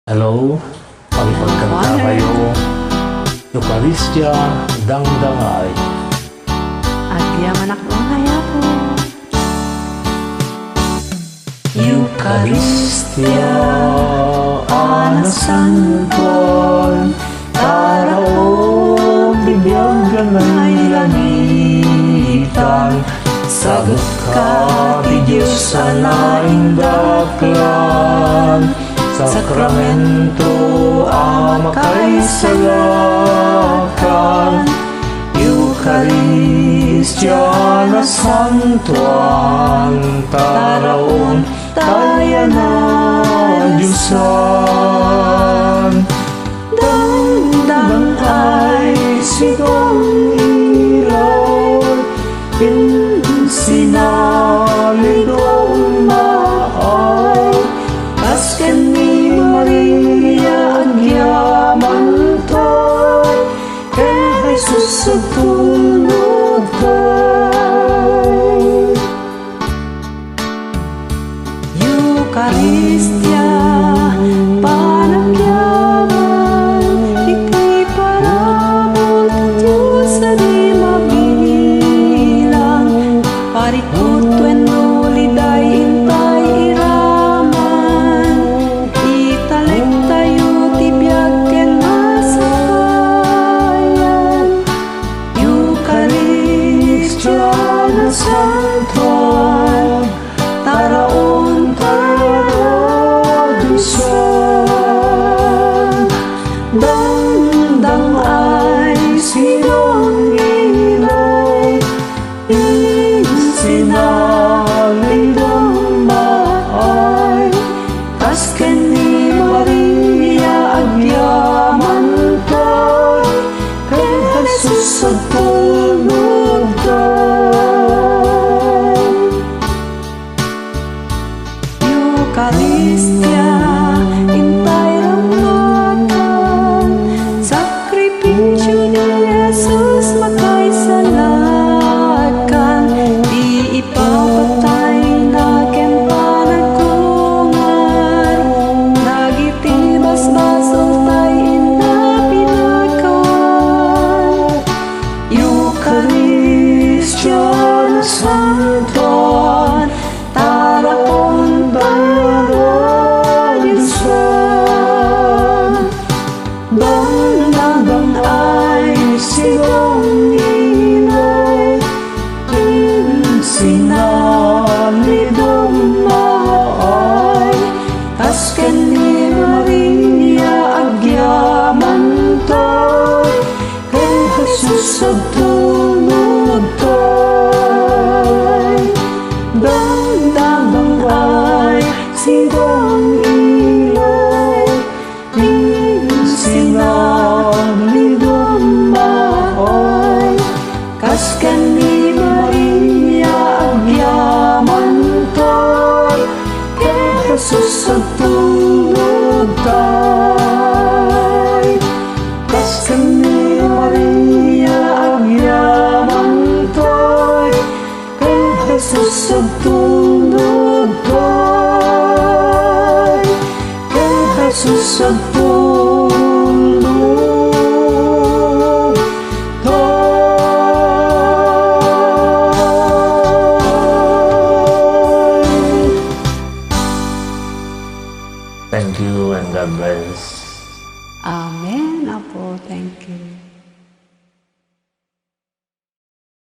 Hello, pagkanta kayo. EUKARISTIA, DANGDANG-AY. Agya anak mo kaya po. EUKARISTIA, anak santuan, taraon, bibiyag ng langitan. Sagot ka, ti Diyos sa laing daklan. Sakramento ama kay salakan. EUKARISTIA na santuan, taraon tayo na Diyosan. Dangdang-ay sigong ilaw, sinalidong maay, kasken ni Maria agyaman to'y, kay Jesus sa tulog to'y. EUKARISTIA, panagyaman, ika'y parabot, Diyos sa di mabilang, parikot wenno liday intay iraman, italek tayo tibiyag ken nasakayan. EUKARISTIA na santuan, taraon Dangdang-ay sinong ilaw, sinalidong maay, kasken ni Maria agyaman to'y, kay Jesus sa tulog to'y. EUKARISTIA, intay ramakan, sakripisyo ni Jesus makay salakan, di ipapatay na ken panagkungan, dagiti basbasol tay inda pinakawan. EUKARISTIA na santuan, taraon tayo Diyosan. Dangdang-ay sigong ilaw, sinalidong maay, kasken ni Maria agyaman to'y, kay Jesus sa tulog to'y. Dangdang-ay sigong ilaw, sinalidong maay, kasken ni Maria agyaman to'y, kay Jesus sa tulog to'y. Kasken ni Maria agyaman to'y, kay Jesus sa tulog to'y, kay Jesus sa tulog to'y. Thank you and God bless. Amen. Apo, thank you.